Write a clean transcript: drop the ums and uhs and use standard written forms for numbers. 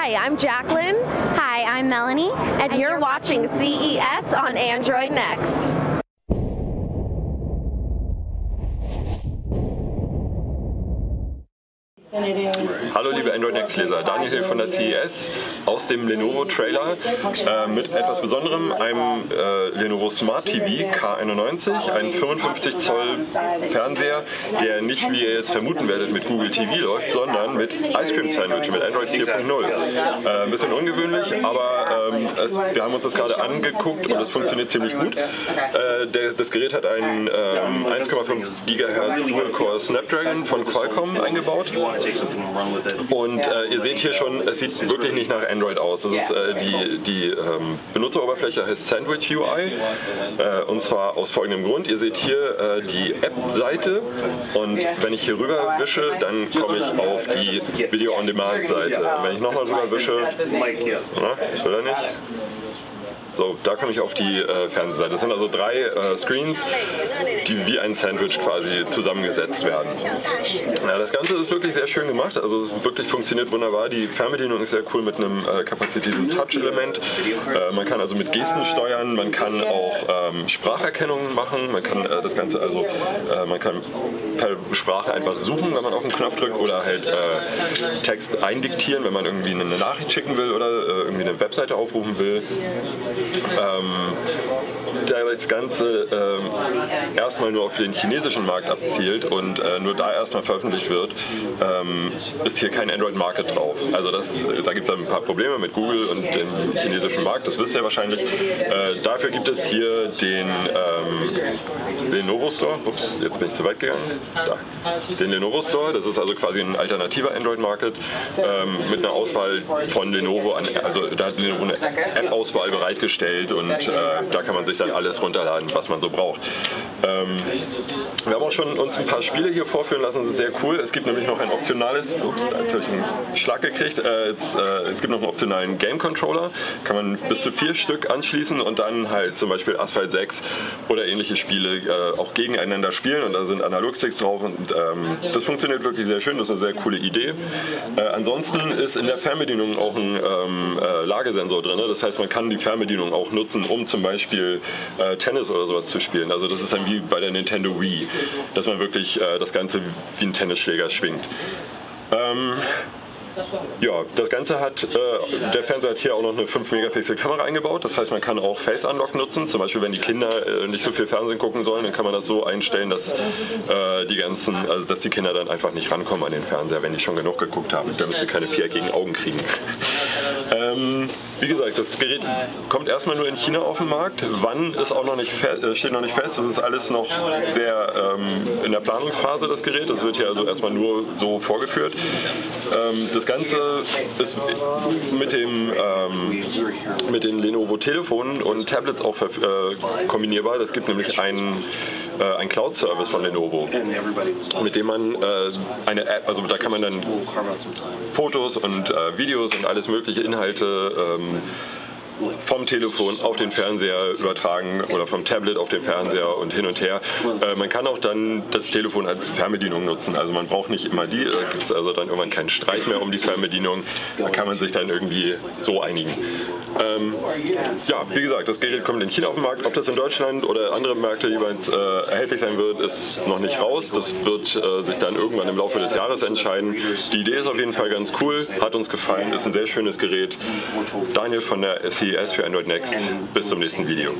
Hi, I'm Jacqueline. Hi, I'm Melanie. And you're watching CES on Android Next. Hallo liebe Android Next Leser, Daniel hier von der CES aus dem Lenovo Trailer mit etwas Besonderem, einem Lenovo Smart TV K91, ein 55 Zoll Fernseher, der nicht, wie ihr jetzt vermuten werdet, mit Google TV läuft, sondern mit Ice Cream Sandwich, mit Android 4.0. Ein bisschen ungewöhnlich, aber wir haben uns das gerade angeguckt und es funktioniert ziemlich gut. Das Gerät hat einen 1,5 GHz Dual-Core Snapdragon von Qualcomm eingebaut. Und ihr seht hier schon, es sieht wirklich nicht nach Android aus. Das ist, die Benutzeroberfläche heißt Sandwich UI und zwar aus folgendem Grund. Ihr seht hier die App-Seite und wenn ich hier rüber wische, dann komme ich auf die Video-on-Demand-Seite. Wenn ich nochmal rüber wische, das will er nicht. So, da komme ich auf die Fernsehseite. Das sind also 3 Screens, die wie ein Sandwich quasi zusammengesetzt werden. Ja, das Ganze ist wirklich sehr schön gemacht, also es wirklich funktioniert wunderbar. Die Fernbedienung ist sehr cool mit einem kapazitiven Touch-Element. Man kann also mit Gesten steuern, man kann auch Spracherkennung machen, man kann das Ganze also, man kann per Sprache einfach suchen, wenn man auf den Knopf drückt oder halt Text eindiktieren, wenn man irgendwie eine Nachricht schicken will oder irgendwie eine Webseite aufrufen will. Da das Ganze erstmal nur auf den chinesischen Markt abzielt und nur da erstmal veröffentlicht wird, ist hier kein Android Market drauf. Also da gibt es ein paar Probleme mit Google und dem chinesischen Markt, das wisst ihr wahrscheinlich. Dafür gibt es hier den Lenovo Store. Ups, jetzt bin ich zu weit gegangen. Da. Den Lenovo Store, das ist also quasi ein alternativer Android Market mit einer Auswahl von Lenovo, also da hat Lenovo eine App-Auswahl bereitgestellt und da kann man sich dann alles runterladen, was man so braucht. Wir haben auch schon uns ein paar Spiele hier vorführen lassen, das ist sehr cool. Es gibt nämlich noch ein optionales, ups, jetzt habe ich einen Schlag gekriegt, es gibt noch einen optionalen Game Controller, kann man bis zu 4 Stück anschließen und dann halt zum Beispiel Asphalt 6 oder ähnliche Spiele auch gegeneinander spielen und da sind Analogsticks drauf und das funktioniert wirklich sehr schön, das ist eine sehr coole Idee. Ansonsten ist in der Fernbedienung auch ein Lagesensor drin, das heißt man kann die Fernbedienung auch nutzen, um zum Beispiel Tennis oder sowas zu spielen. Also das ist dann wie bei der Nintendo Wii, dass man wirklich das Ganze wie ein Tennisschläger schwingt. Ja, das Ganze hat, der Fernseher hat hier auch noch eine 5-Megapixel Kamera eingebaut, das heißt man kann auch Face Unlock nutzen, zum Beispiel wenn die Kinder nicht so viel Fernsehen gucken sollen, dann kann man das so einstellen, dass dass die Kinder dann einfach nicht rankommen an den Fernseher, wenn die schon genug geguckt haben, damit sie keine viereckigen Augen kriegen. Wie gesagt, das Gerät kommt erstmal nur in China auf den Markt, wann ist auch noch nicht steht noch nicht fest, das ist alles noch sehr in der Planungsphase, das Gerät, das wird hier also erstmal nur so vorgeführt. Das Ganze ist mit den Lenovo Telefonen und Tablets auch kombinierbar. Es gibt nämlich einen Cloud-Service von Lenovo, mit dem man eine App, also da kann man dann Fotos und Videos und alles mögliche Inhalte vom Telefon auf den Fernseher übertragen oder vom Tablet auf den Fernseher und hin und her. Man kann auch dann das Telefon als Fernbedienung nutzen, also man braucht nicht immer die, da gibt es also dann irgendwann keinen Streit mehr um die Fernbedienung, da kann man sich dann irgendwie so einigen. Ja, wie gesagt, das Gerät kommt in China auf den Markt, ob das in Deutschland oder andere Märkte jeweils erhältlich sein wird, ist noch nicht raus, das wird sich dann irgendwann im Laufe des Jahres entscheiden. Die Idee ist auf jeden Fall ganz cool, hat uns gefallen, ist ein sehr schönes Gerät. Daniel von der CES für Android Next. Bis zum nächsten Video.